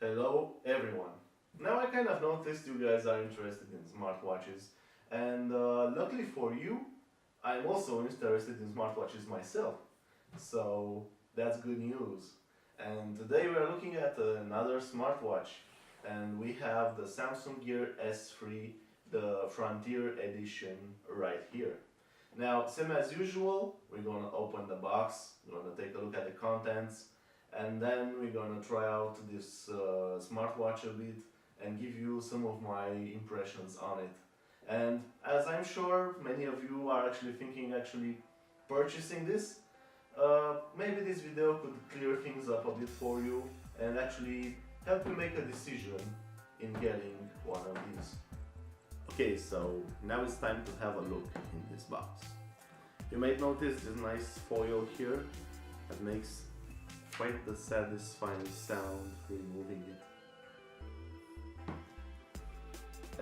Hello everyone! Now I kind of noticed you guys are interested in smartwatches, and luckily for you, I'm also interested in smartwatches myself. So that's good news. And today we are looking at another smartwatch, and we have the Samsung Gear S3, the Frontier Edition right here. Now, same as usual, we're gonna open the box, we're gonna take a look at the contents, and then we're gonna try out this smartwatch a bit and give you some of my impressions on it. And as I'm sure many of you are actually thinking purchasing this, maybe this video could clear things up a bit for you and actually help you make a decision in getting one of these. Okay, so now it's time to have a look in this box. You might notice this nice foil here that makes quite the satisfying sound removing it.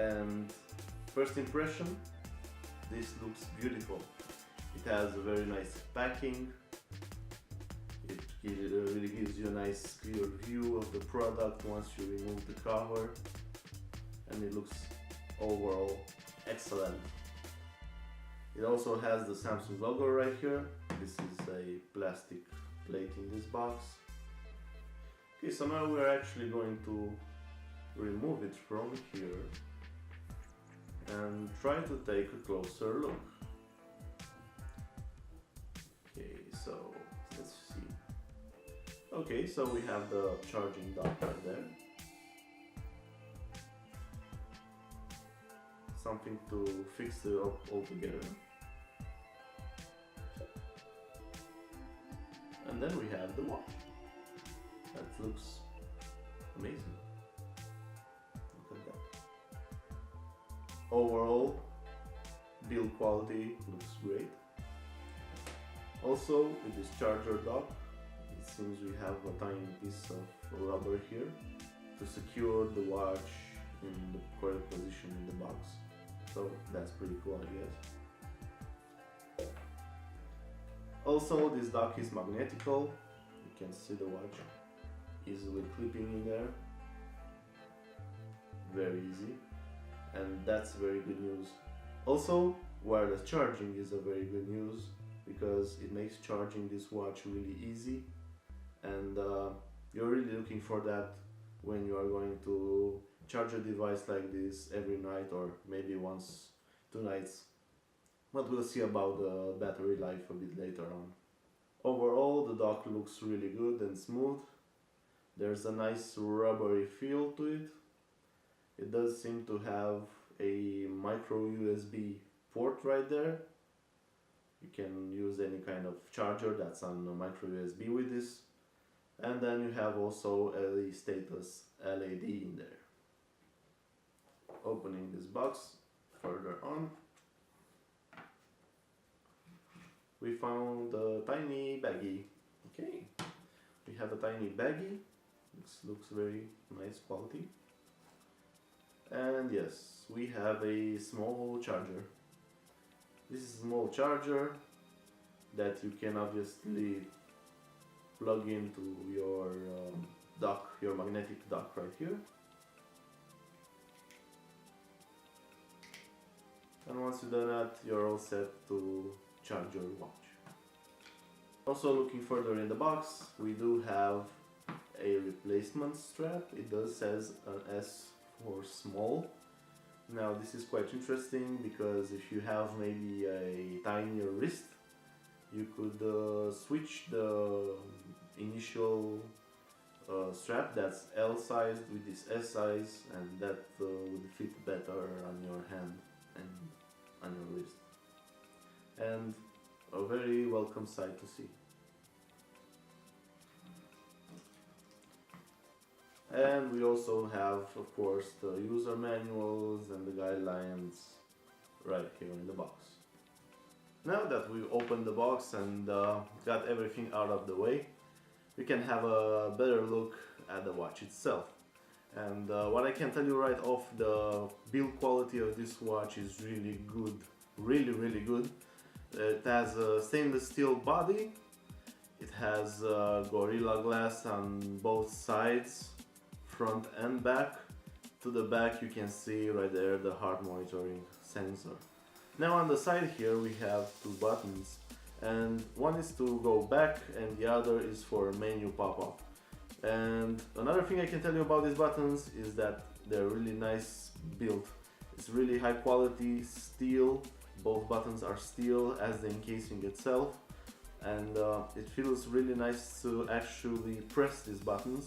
And first impression, this looks beautiful. It has a very nice packing. It really gives you a nice clear view of the product once you remove the cover, and it looks overall excellent. It also has the Samsung logo right here. This is a plastic plate in this box. Okay, so now we're actually going to remove it from here and try to take a closer look. Okay, so let's see. Okay, so we have the charging dock right there. Something to fix it up all together. And then we have the watch. That looks amazing. Look at that. Overall, build quality looks great. Also, with this charger dock, it seems we have a tiny piece of rubber here to secure the watch in the correct position in the box. So that's pretty cool, I guess. Also, this dock is magnetical. You can see the watch easily clipping in there. Very easy. And that's very good news. Also, wireless charging is a very good news because it makes charging this watch really easy. And you're really looking for that when you are going to charge a device like this every night or maybe once, 2 nights. But we'll see about the battery life a bit later on. Overall, the dock looks really good and smooth. There's a nice rubbery feel to it. It does seem to have a micro USB port right there. You can use any kind of charger that's on a micro USB with this. And then you have also a status LED in there. Opening this box further on, we found a tiny baggie. Okay, we have a tiny baggie. This looks very nice quality. And yes, we have a small charger. This is a small charger that you can obviously plug into your dock, your magnetic dock right here. And once you've done that, you're all set to charge your watch. Also, looking further in the box, we do have a replacement strap. It does says an S for small. Now this is quite interesting because if you have maybe a tinier wrist, you could switch the initial strap that's L sized with this S size, and that would fit better on your hand and on your wrist. And a very welcome sight to see. And we also have, of course, the user manuals and the guidelines right here in the box. Now that we've opened the box and got everything out of the way, we can have a better look at the watch itself. And what I can tell you right off, the build quality of this watch is really good, really good. It has a stainless steel body, it has Gorilla Glass on both sides, front and back. To the back you can see right there the heart monitoring sensor. Now on the side here we have two buttons, and one is to go back and the other is for menu pop-up. And another thing I can tell you about these buttons is that they're really nice built. It's really high quality steel. Both buttons are steel as the encasing itself, and it feels really nice to actually press these buttons,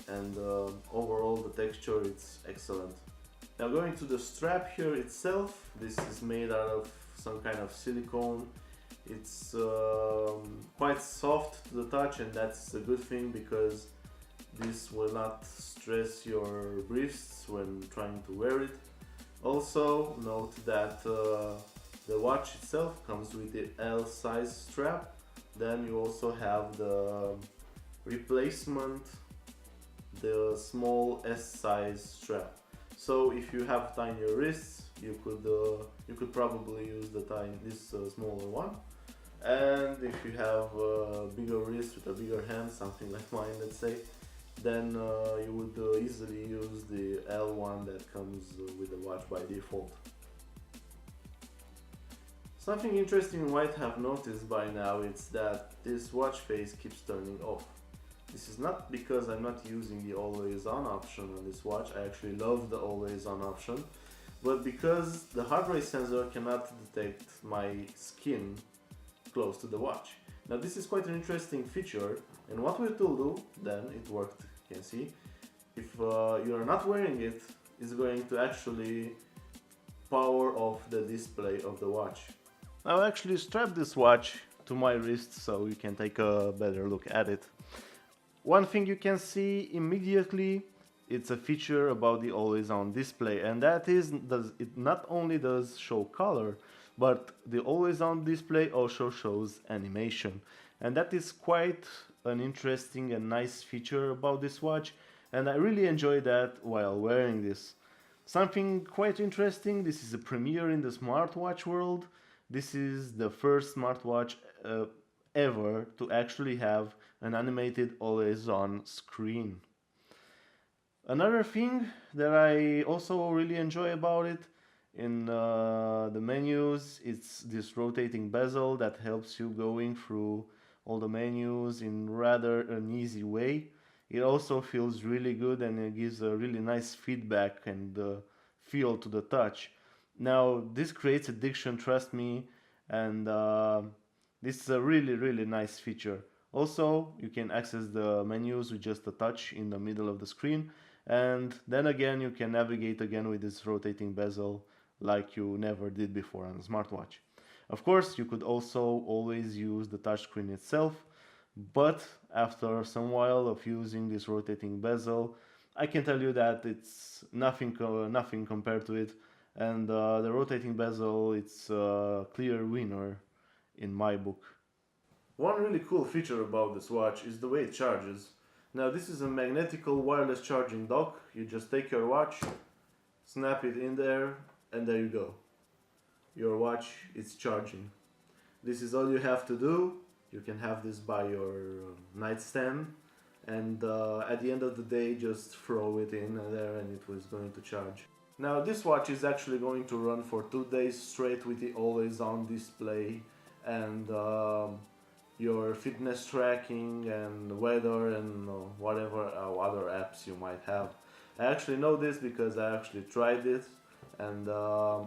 and overall the texture is excellent. Now going to the strap here itself, this is made out of some kind of silicone. It's quite soft to the touch, and that's a good thing because this will not stress your wrists when trying to wear it. Also note that the watch itself comes with the L size strap. Then you also have the replacement, the small S size strap. So if you have tinier wrists, you could probably use this smaller one. And if you have bigger wrists with a bigger hand, something like mine, let's say, then you would easily use the L one that comes with the watch by default. Something interesting you might have noticed by now is that this watch face keeps turning off. This is not because I'm not using the always on option on this watch. I actually love the always on option, but because the heart rate sensor cannot detect my skin close to the watch. Now this is quite an interesting feature, and what it will do, then it worked, you can see. If you are not wearing it, it's going to actually power off the display of the watch. I'll actually strap this watch to my wrist so you can take a better look at it. One thing you can see immediately, it's a feature about the always on display, and that is it not only does show color, but the always on display also shows animation, and that is quite an interesting and nice feature about this watch, and I really enjoy that while wearing this. Something quite interesting, this is a premiere in the smartwatch world. This is the first smartwatch ever to actually have an animated always on screen. Another thing that I also really enjoy about it, in the menus, it's this rotating bezel that helps you going through all the menus in rather an easy way. It also feels really good, and it gives a really nice feedback and feel to the touch. Now this creates addiction, trust me, and this is a really nice feature. Also, you can access the menus with just a touch in the middle of the screen, and then again you can navigate again with this rotating bezel like you never did before on a smartwatch. Of course, you could also always use the touchscreen itself, but after some while of using this rotating bezel, I can tell you that it's nothing compared to it, and the rotating bezel, it's a clear winner in my book. One really cool feature about this watch is the way it charges. Now this is a magnetical wireless charging dock. You just take your watch, snap it in there, and there you go. Your watch is charging. This is all you have to do. You can have this by your nightstand, and at the end of the day just throw it in there and it was going to charge. Now this watch is actually going to run for 2 days straight with the always on display and your fitness tracking and weather and whatever other apps you might have. I actually know this because I actually tried it, and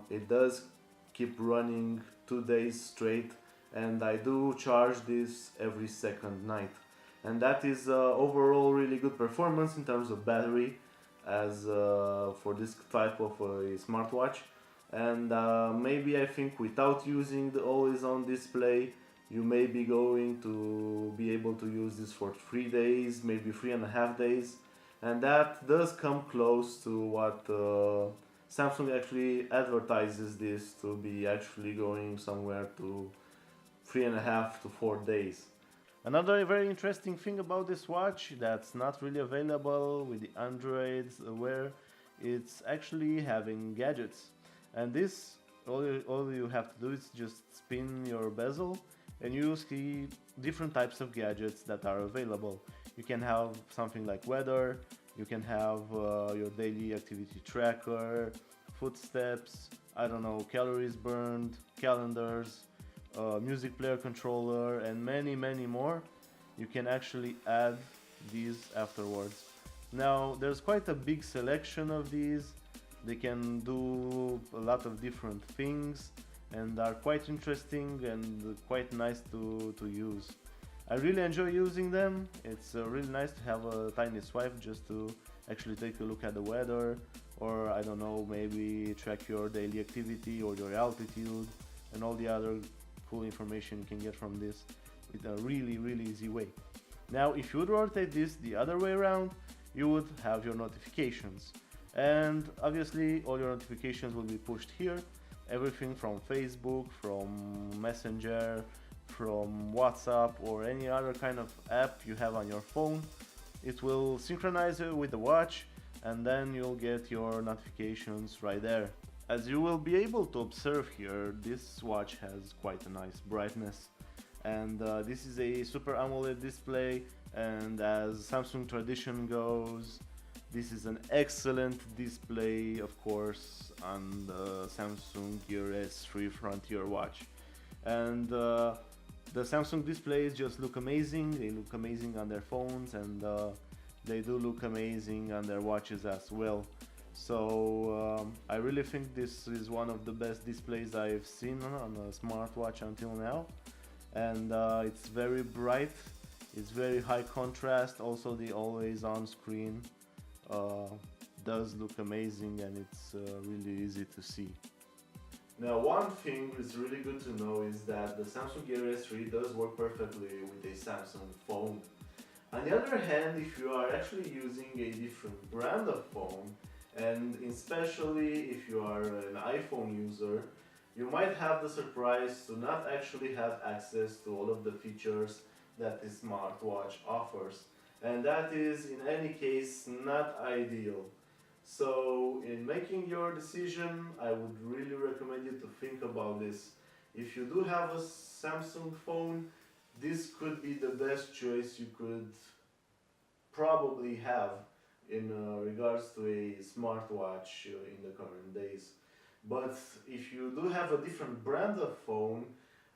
it does keep running 2 days straight, and I do charge this every second night, and that is overall really good performance in terms of battery as for this type of a smartwatch. And maybe I think without using the always on display, you may be going to be able to use this for 3 days, maybe 3.5 days, and that does come close to what Samsung actually advertises this to be actually going somewhere to 3.5 to 4 days. Another very interesting thing about this watch that's not really available with the Android Wear, it's actually having gadgets. And this, all you have to do is just spin your bezel and you see different types of gadgets that are available. You can have something like weather, You can have your daily activity tracker, footsteps, I don't know, calories burned, calendars, music player controller, and many more. You can actually add these afterwards. Now, there's quite a big selection of these. They can do a lot of different things and are quite interesting and quite nice to use. I really enjoy using them. It's really nice to have a tiny swipe just to actually take a look at the weather, or I don't know, maybe track your daily activity or your altitude and all the other cool information you can get from this in a really easy way. Now, if you would rotate this the other way around, you would have your notifications. And obviously all your notifications will be pushed here. Everything from Facebook, from Messenger, from WhatsApp or any other kind of app you have on your phone. It will synchronize it with the watch and then you'll get your notifications right there. As you will be able to observe here, this watch has quite a nice brightness, and this is a Super AMOLED display, and as Samsung tradition goes, this is an excellent display, of course, on the Samsung Gear S3 Frontier watch. And the Samsung displays just look amazing. They look amazing on their phones, and they do look amazing on their watches as well. So I really think this is one of the best displays I've seen on a smartwatch until now. And it's very bright, it's very high contrast. Also, the always on screen does look amazing, and it's really easy to see. Now, one thing is really good to know is that the Samsung Gear S3 does work perfectly with a Samsung phone. On the other hand, if you are actually using a different brand of phone, and especially if you are an iPhone user, you might have the surprise to not actually have access to all of the features that this smartwatch offers. And that is, in any case, not ideal. So, in making your decision, I would really recommend you to think about this. If you do have a Samsung phone, this could be the best choice you could probably have in regards to a smartwatch in the current days. But if you do have a different brand of phone,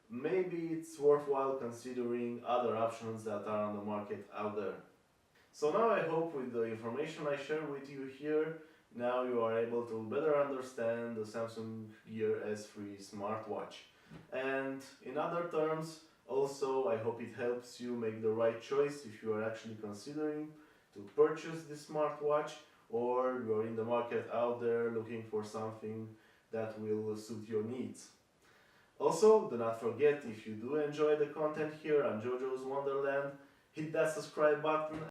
maybe it's worthwhile considering other options that are on the market out there. So now I hope with the information I share with you here, now you are able to better understand the Samsung Gear S3 smartwatch. And in other terms, also I hope it helps you make the right choice if you are actually considering to purchase this smartwatch, or you are in the market out there looking for something that will suit your needs. Also, do not forget, if you do enjoy the content here on JoJo's Wonderland, hit that subscribe button